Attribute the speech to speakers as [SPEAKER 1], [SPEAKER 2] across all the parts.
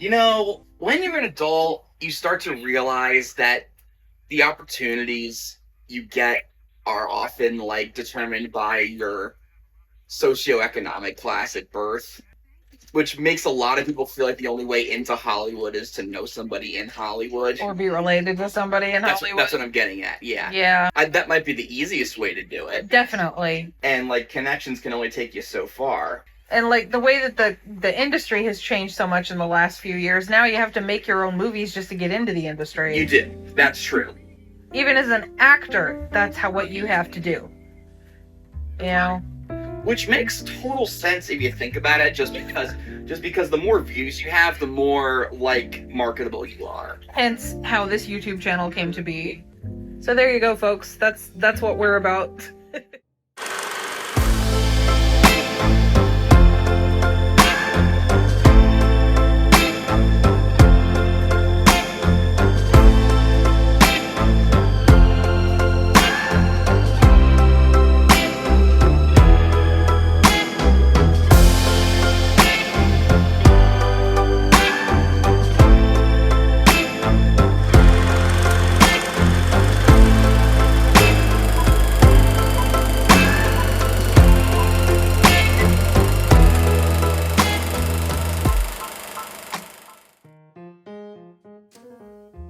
[SPEAKER 1] You know, when you're an adult, you start to realize that the opportunities you get are often like determined by your socioeconomic class at birth, which makes a lot of people feel like the only way into Hollywood is to know somebody in Hollywood.
[SPEAKER 2] Or be related to somebody in Hollywood.
[SPEAKER 1] That's what I'm getting at, yeah.
[SPEAKER 2] Yeah.
[SPEAKER 1] That might be the easiest way to do it.
[SPEAKER 2] Definitely.
[SPEAKER 1] And, like, connections can only take you so far.
[SPEAKER 2] And, like, the way that the industry has changed so much in the last few years, now you have to make your own movies just to get into the industry.
[SPEAKER 1] You do. That's true.
[SPEAKER 2] Even as an actor, that's what you have to do. You know?
[SPEAKER 1] Which makes total sense if you think about it, just because the more views you have, the more, like, marketable you are.
[SPEAKER 2] Hence how this YouTube channel came to be. So there you go, folks. That's what we're about.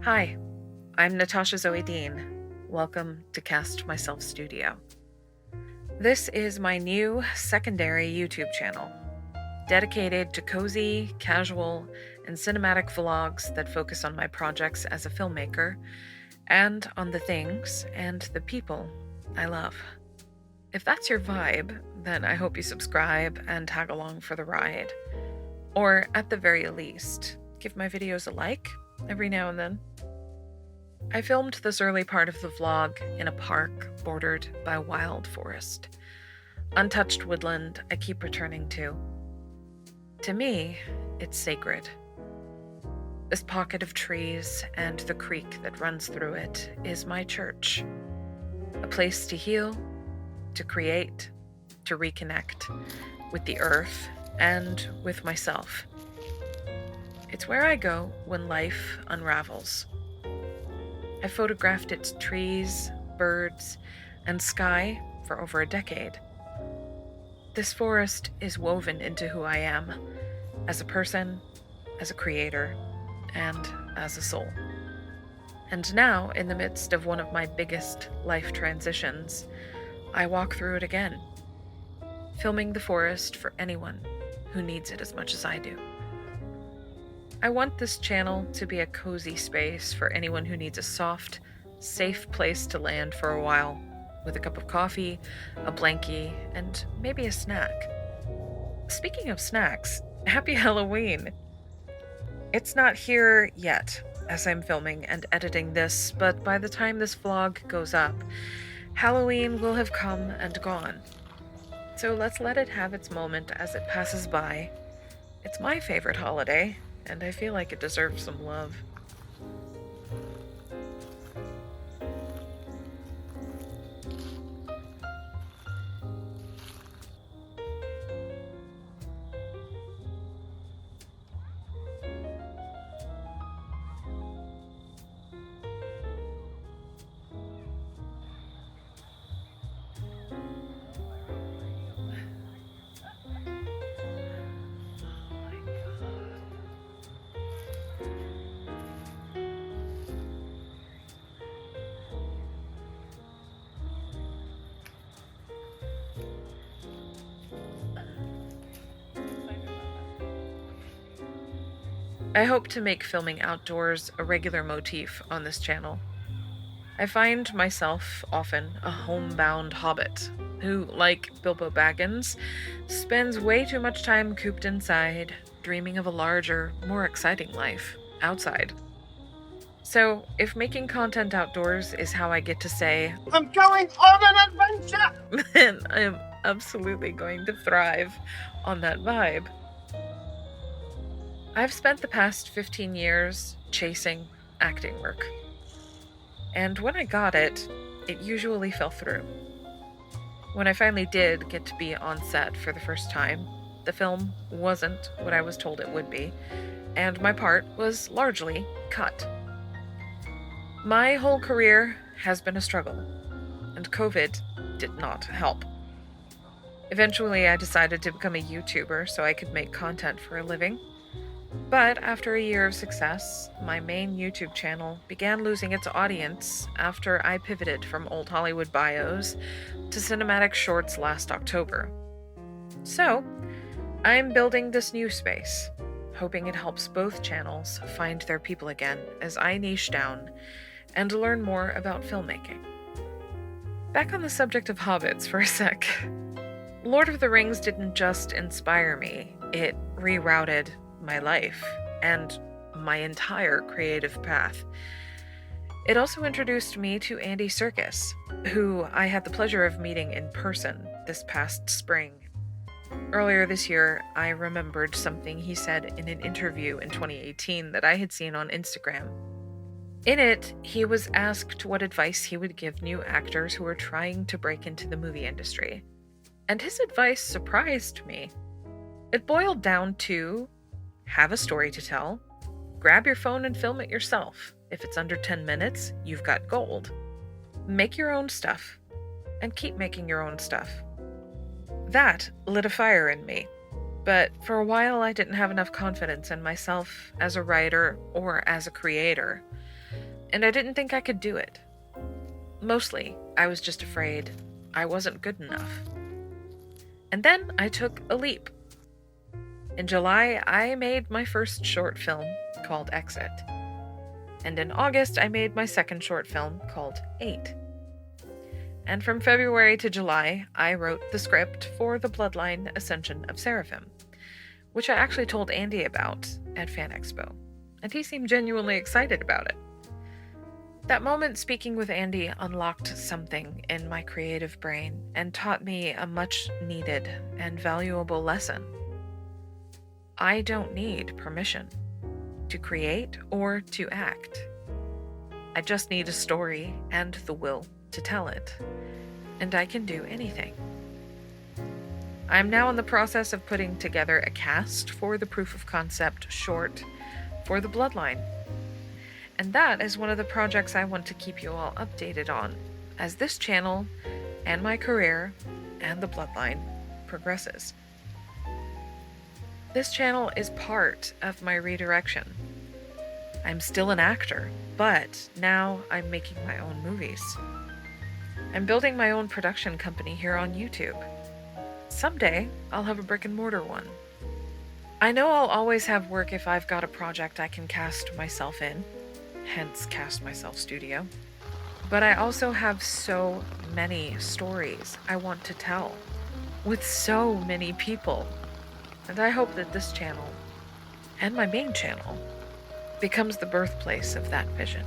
[SPEAKER 2] Hi, I'm Natasha Zoe Dean. Welcome to Cast Myself Studio. This is my new secondary YouTube channel, dedicated to cozy, casual, and cinematic vlogs that focus on my projects as a filmmaker and on the things and the people I love. If that's your vibe, then I hope you subscribe and tag along for the ride. Or at the very least, give my videos a like every now and then. I filmed this early part of the vlog in a park bordered by a wild forest. Untouched woodland I keep returning to. To me, it's sacred. This pocket of trees and the creek that runs through it is my church. A place to heal, to create, to reconnect with the earth and with myself. It's where I go when life unravels. I photographed its trees, birds, and sky for over a decade. This forest is woven into who I am, as a person, as a creator, and as a soul. And now, in the midst of one of my biggest life transitions, I walk through it again, filming the forest for anyone who needs it as much as I do. I want this channel to be a cozy space for anyone who needs a soft, safe place to land for a while, with a cup of coffee, a blankie, and maybe a snack. Speaking of snacks, happy Halloween! It's not here yet, as I'm filming and editing this, but by the time this vlog goes up, Halloween will have come and gone. So let's let it have its moment as it passes by. It's my favorite holiday, and I feel like it deserves some love. I hope to make filming outdoors a regular motif on this channel. I find myself often a homebound hobbit who, like Bilbo Baggins, spends way too much time cooped inside, dreaming of a larger, more exciting life outside. So, if making content outdoors is how I get to say, "I'm going on an adventure," then I am absolutely going to thrive on that vibe. I've spent the past 15 years chasing acting work. And when I got it, it usually fell through. When I finally did get to be on set for the first time, the film wasn't what I was told it would be, and my part was largely cut. My whole career has been a struggle, and COVID did not help. Eventually, I decided to become a YouTuber so I could make content for a living. But after a year of success, my main YouTube channel began losing its audience after I pivoted from old Hollywood bios to cinematic shorts last October. So, I'm building this new space, hoping it helps both channels find their people again as I niche down and learn more about filmmaking. Back on the subject of hobbits for a sec. Lord of the Rings didn't just inspire me, it rerouted my life and my entire creative path. It also introduced me to Andy Serkis, who I had the pleasure of meeting in person this past spring. Earlier this year, I remembered something he said in an interview in 2018 that I had seen on Instagram. In it, he was asked what advice he would give new actors who were trying to break into the movie industry. And his advice surprised me. It boiled down to have a story to tell, grab your phone and film it yourself. If it's under 10 minutes, you've got gold. Make your own stuff, and keep making your own stuff. That lit a fire in me, but for a while I didn't have enough confidence in myself as a writer or as a creator, and I didn't think I could do it. Mostly, I was just afraid I wasn't good enough. And then I took a leap. In July, I made my first short film called Exit. And in August, I made my second short film called 8. And from February to July, I wrote the script for the Bloodline Ascension of Seraphim, which I actually told Andy about at Fan Expo, and he seemed genuinely excited about it. That moment speaking with Andy unlocked something in my creative brain and taught me a much needed and valuable lesson. I don't need permission to create or to act. I just need a story and the will to tell it, and I can do anything. I'm now in the process of putting together a cast for the proof of concept short for the Bloodline. And that is one of the projects I want to keep you all updated on as this channel and my career and the Bloodline progresses. This channel is part of my redirection. I'm still an actor, but now I'm making my own movies. I'm building my own production company here on YouTube. Someday, I'll have a brick and mortar one. I know I'll always have work if I've got a project I can cast myself in, hence Cast Myself Studio. But I also have so many stories I want to tell, with so many people. And I hope that this channel, and my main channel, becomes the birthplace of that vision.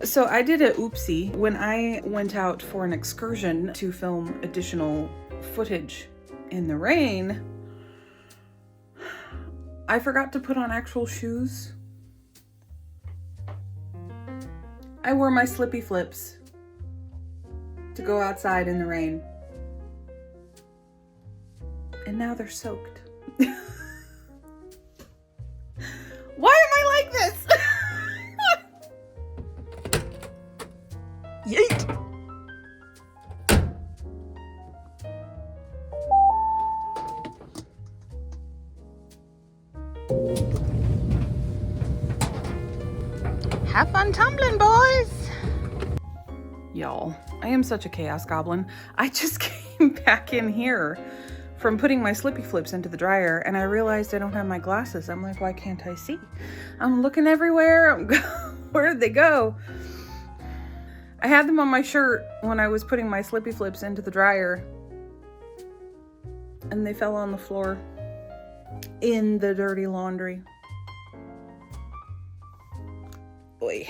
[SPEAKER 3] So I did a oopsie when I went out for an excursion to film additional footage in the rain. I forgot to put on actual shoes. I wore my Slippy flips to go outside in the rain. And now they're soaked. Why am I like this? Yeet!
[SPEAKER 4] Have fun tumbling, boys!
[SPEAKER 3] Y'all, I am such a chaos goblin. I just came back in here from putting my Slippy flips into the dryer, and I realized I don't have my glasses. I'm like, why can't I see? I'm looking everywhere. Where did they go? I had them on my shirt when I was putting my Slippy flips into the dryer, and they fell on the floor in the dirty laundry. Boy.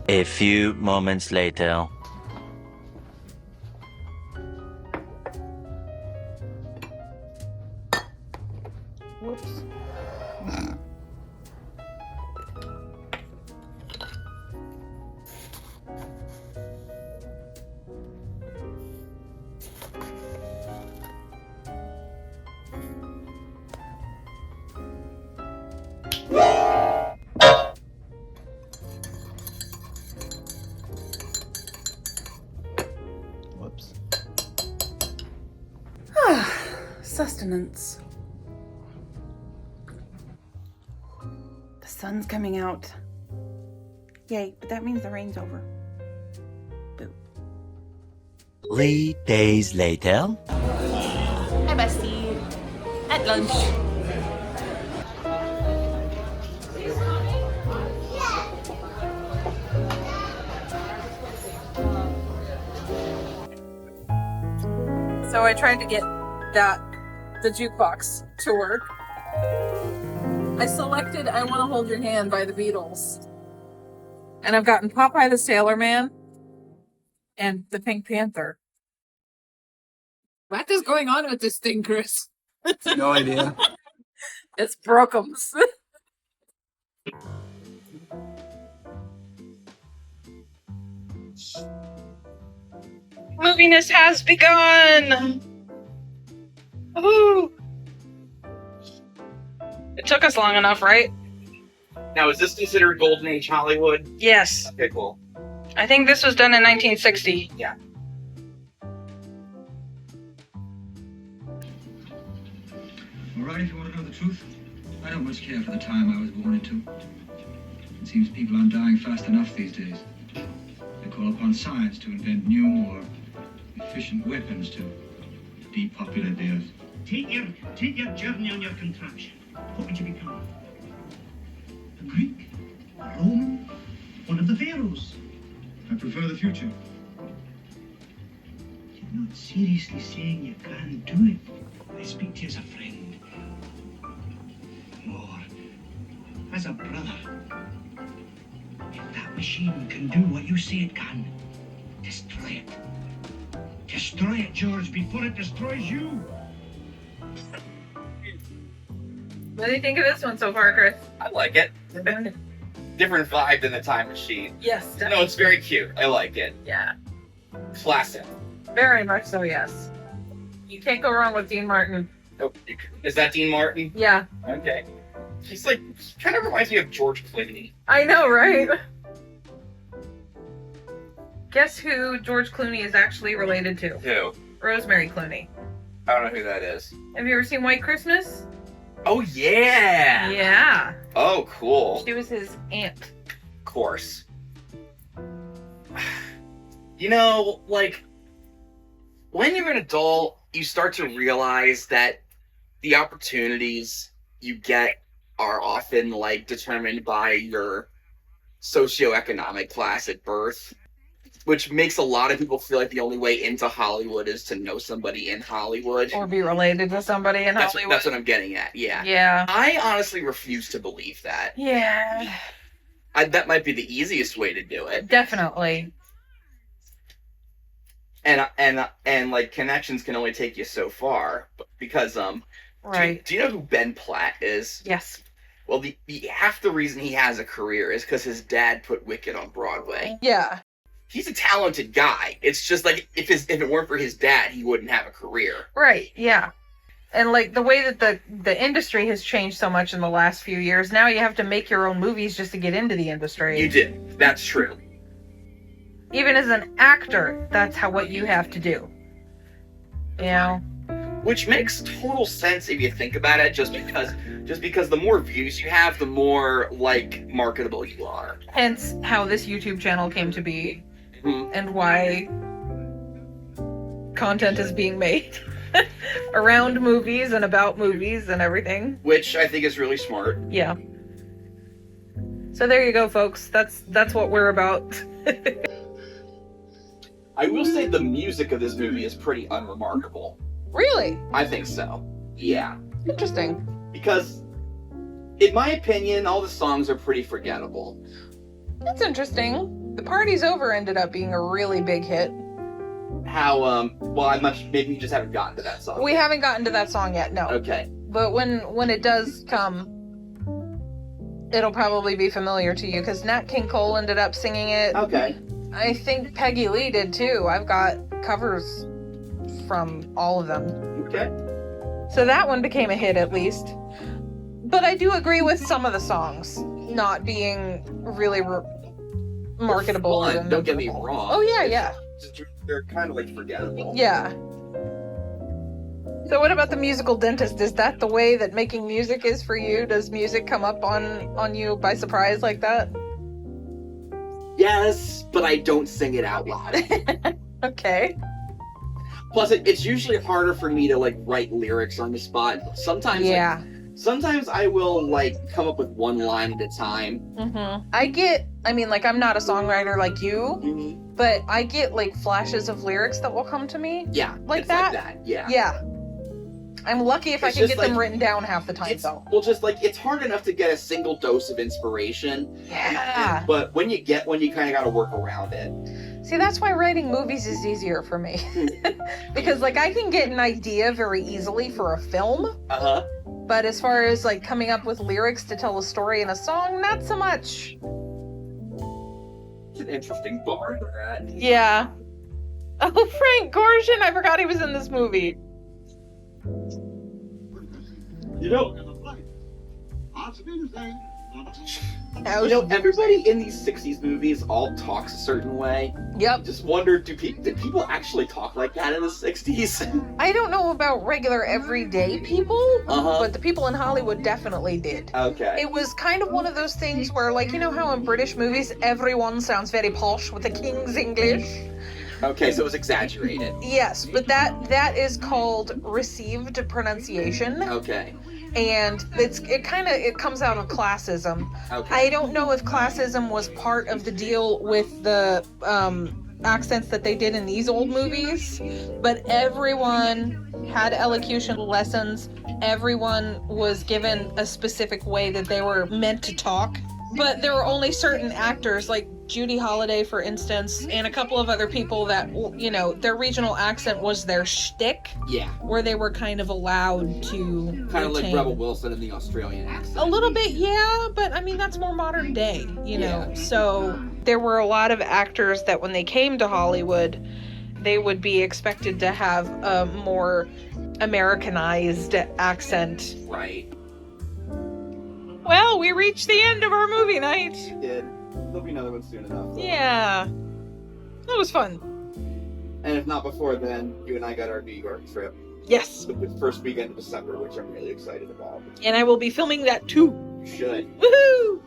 [SPEAKER 4] A few moments later.
[SPEAKER 3] Whoops.
[SPEAKER 4] Whoops.
[SPEAKER 3] Sustenance. The sun's coming out. Yay, but that means the rain's over. Boo.
[SPEAKER 4] 3 days later.
[SPEAKER 5] Hi, bestie. At lunch.
[SPEAKER 2] So I tried to get the jukebox to work. I selected I Want to Hold Your Hand by the Beatles. And I've gotten Popeye the Sailor Man and the Pink Panther. What is going on with this thing, Chris?
[SPEAKER 6] No idea.
[SPEAKER 2] It's Brookums. Moviness has begun! Woohoo! It took us long enough, right?
[SPEAKER 1] Now, is this considered Golden Age Hollywood?
[SPEAKER 2] Yes.
[SPEAKER 1] Okay, cool.
[SPEAKER 2] I think this was done in 1960.
[SPEAKER 1] Yeah.
[SPEAKER 6] All right, if you want to know the truth, I don't much care for the time I was born into. It seems people aren't dying fast enough these days. They call upon science to invent new, more efficient weapons to depopulate the earth.
[SPEAKER 7] Take your journey on your contraption. What would you become? A Greek? A Roman? One of the pharaohs?
[SPEAKER 6] I prefer the future.
[SPEAKER 7] You're not seriously saying you can't do it. I speak to you as a friend. More, as a brother. If that machine can do what you say it can, destroy it. Destroy it, George, before it destroys you.
[SPEAKER 2] What do you think of this one so far, Chris?
[SPEAKER 1] I like it. Different vibe than the Time Machine.
[SPEAKER 2] Yes,
[SPEAKER 1] No, it's very cute. I like it.
[SPEAKER 2] Yeah,
[SPEAKER 1] Classic.
[SPEAKER 2] very much so, yes. You can't go wrong with Dean Martin.
[SPEAKER 1] Oh, is that Dean Martin?
[SPEAKER 2] Yeah,
[SPEAKER 1] Okay. He's like, kind of reminds me of George Clooney.
[SPEAKER 2] I know, right? Guess who George Clooney is actually related to?
[SPEAKER 1] Who?
[SPEAKER 2] Rosemary Clooney.
[SPEAKER 1] I don't know who that is.
[SPEAKER 2] Have you ever seen White Christmas?
[SPEAKER 1] Oh, yeah!
[SPEAKER 2] Yeah.
[SPEAKER 1] Oh, cool.
[SPEAKER 2] She was his aunt.
[SPEAKER 1] Of course. You know, like, when you're an adult, you start to realize that the opportunities you get are often, like, determined by your socioeconomic class at birth, which makes a lot of people feel like the only way into Hollywood is to know somebody in Hollywood.
[SPEAKER 2] Or be related to somebody in Hollywood.
[SPEAKER 1] That's what I'm getting at, yeah.
[SPEAKER 2] Yeah.
[SPEAKER 1] I honestly refuse to believe that.
[SPEAKER 2] Yeah.
[SPEAKER 1] That might be the easiest way to do it.
[SPEAKER 2] Definitely.
[SPEAKER 1] And like, connections can only take you so far, because
[SPEAKER 2] Right.
[SPEAKER 1] do you know who Ben Platt is?
[SPEAKER 2] Yes.
[SPEAKER 1] Well, the half the reason he has a career is because his dad put Wicked on Broadway.
[SPEAKER 2] Yeah.
[SPEAKER 1] He's a talented guy. It's just like, if it weren't for his dad, he wouldn't have a career.
[SPEAKER 2] Right. Yeah.
[SPEAKER 3] And like the way that the industry has changed so much in the last few years, now you have to make your own movies just to get into the industry.
[SPEAKER 1] You do. That's true.
[SPEAKER 3] Even as an actor, that's what you have to do. You know?
[SPEAKER 1] Which makes total sense if you think about it, just because the more views you have, the more like marketable you are.
[SPEAKER 3] Hence how this YouTube channel came to be, and why content is being made around movies and about movies and everything.
[SPEAKER 1] Which I think is really smart.
[SPEAKER 3] Yeah. So there you go, folks. That's what we're about.
[SPEAKER 1] I will say the music of this movie is pretty unremarkable.
[SPEAKER 3] Really?
[SPEAKER 1] I think so. Yeah.
[SPEAKER 3] Interesting.
[SPEAKER 1] Because, in my opinion, all the songs are pretty forgettable.
[SPEAKER 3] That's interesting. The Party's Over ended up being a really big hit.
[SPEAKER 1] How, maybe you just haven't gotten to that song.
[SPEAKER 3] We haven't gotten to that song yet, no.
[SPEAKER 1] Okay.
[SPEAKER 3] But when it does come, it'll probably be familiar to you, because Nat King Cole ended up singing it.
[SPEAKER 1] Okay.
[SPEAKER 3] I think Peggy Lee did too. I've got covers from all of them.
[SPEAKER 1] Okay.
[SPEAKER 3] So that one became a hit at least. But I do agree with some of the songs not being really marketable.
[SPEAKER 1] Fun, don't get me wrong.
[SPEAKER 3] Oh yeah.
[SPEAKER 1] They're kind of like forgettable.
[SPEAKER 3] Yeah. So what about the musical dentist? Is that the way that making music is for you? Does music come up on you by surprise like that?
[SPEAKER 1] Yes, but I don't sing it out loud.
[SPEAKER 3] Okay.
[SPEAKER 1] Plus, it's usually harder for me to like write lyrics on the spot. Sometimes,
[SPEAKER 3] yeah.
[SPEAKER 1] Sometimes I will like come up with one line at a time.
[SPEAKER 3] Mm-hmm. I'm not a songwriter like you, but I get like flashes of lyrics that will come to me.
[SPEAKER 1] Yeah,
[SPEAKER 3] like that.
[SPEAKER 1] Yeah.
[SPEAKER 3] Yeah. I'm lucky if I can get them written down half the time, though.
[SPEAKER 1] Well, just like it's hard enough to get a single dose of inspiration.
[SPEAKER 3] Yeah.
[SPEAKER 1] But when you get one, you kind of got to work around it.
[SPEAKER 3] See, that's why writing movies is easier for me. Because like I can get an idea very easily for a film.
[SPEAKER 1] Uh-huh.
[SPEAKER 3] But as far as like coming up with lyrics to tell a story in a song, not so much.
[SPEAKER 1] It's an interesting bar they're at.
[SPEAKER 3] Yeah. Oh, Frank Gorshin, I forgot he was in this movie.
[SPEAKER 1] You know, everybody in these 60s movies all talks a certain way.
[SPEAKER 3] Yep.
[SPEAKER 1] Just wonder, did people actually talk like that in the 60s?
[SPEAKER 3] I don't know about regular everyday people, but the people in Hollywood definitely did.
[SPEAKER 1] Okay.
[SPEAKER 3] It was kind of one of those things where, like, you know how in British movies everyone sounds very posh with the King's English?
[SPEAKER 1] Okay, so it was exaggerated.
[SPEAKER 3] Yes, but that is called received pronunciation.
[SPEAKER 1] Okay.
[SPEAKER 3] And it comes out of classism.
[SPEAKER 1] Okay.
[SPEAKER 3] I don't know if classism was part of the deal with the accents that they did in these old movies, but everyone had elocution lessons. Everyone was given a specific way that they were meant to talk. But there were only certain actors, like Judy Holliday, for instance, and a couple of other people that, you know, their regional accent was their shtick. Yeah. Where they were kind of allowed to
[SPEAKER 1] kind of like Rebel Wilson in the Australian accent.
[SPEAKER 3] A little bit, yeah, but I mean, that's more modern day, you know. So there were a lot of actors that when they came to Hollywood, they would be expected to have a more Americanized accent.
[SPEAKER 1] Right.
[SPEAKER 3] Well, we reached the end of our movie night.
[SPEAKER 1] We did. There'll be another one soon enough.
[SPEAKER 3] Yeah. That was fun.
[SPEAKER 1] And if not before then, you and I got our New York trip.
[SPEAKER 3] Yes.
[SPEAKER 1] The first weekend of December, which I'm really excited about.
[SPEAKER 3] And I will be filming that too.
[SPEAKER 1] You should.
[SPEAKER 3] Woohoo!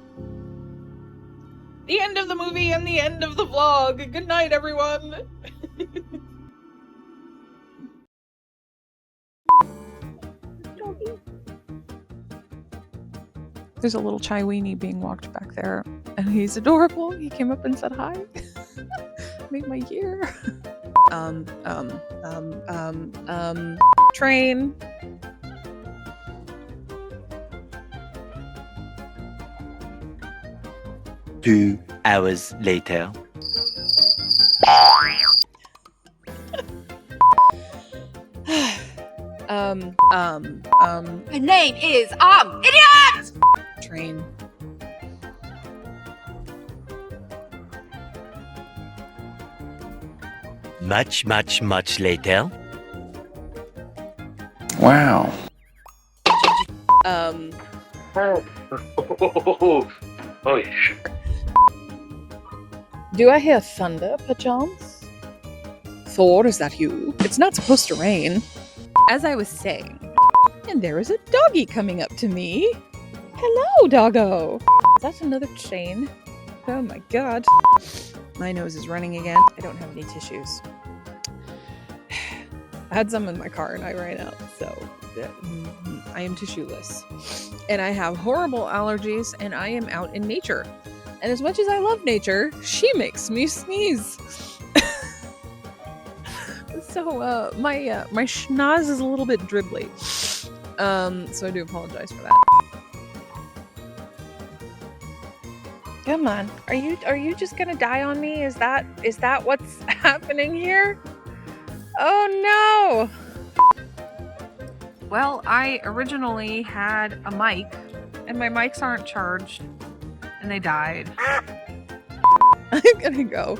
[SPEAKER 3] The end of the movie and the end of the vlog. Good night, everyone. There's a little chai weenie being walked back there, and he's adorable. He came up and said hi. Made my year. Train.
[SPEAKER 4] Two hours later.
[SPEAKER 5] My name is idiot!
[SPEAKER 3] Train.
[SPEAKER 4] Much later.
[SPEAKER 8] Wow. Oh, yeah.
[SPEAKER 2] Do I hear thunder, perchance? Thor, is that you? It's not supposed to rain. As I was saying, and there is a doggy coming up to me. Hello, doggo. Is that another chain? Oh my god. My nose is running again. I don't have any tissues. I had some in my car and I ran out, so I am tissueless. And I have horrible allergies and I am out in nature. And as much as I love nature, she makes me sneeze. So my schnoz is a little bit dribbly. So I do apologize for that. Come on. Are you just gonna die on me? Is that what's happening here? Oh no! Well, I originally had a mic, and my mics aren't charged, and they died. I'm gonna go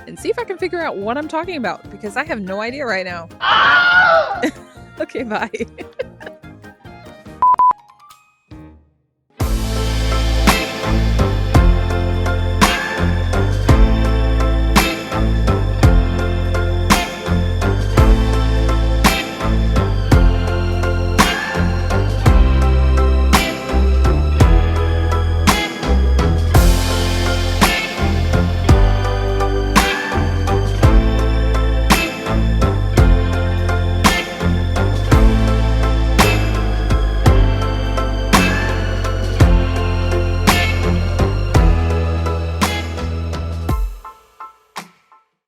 [SPEAKER 2] and see if I can figure out what I'm talking about, because I have no idea right now. Okay, bye.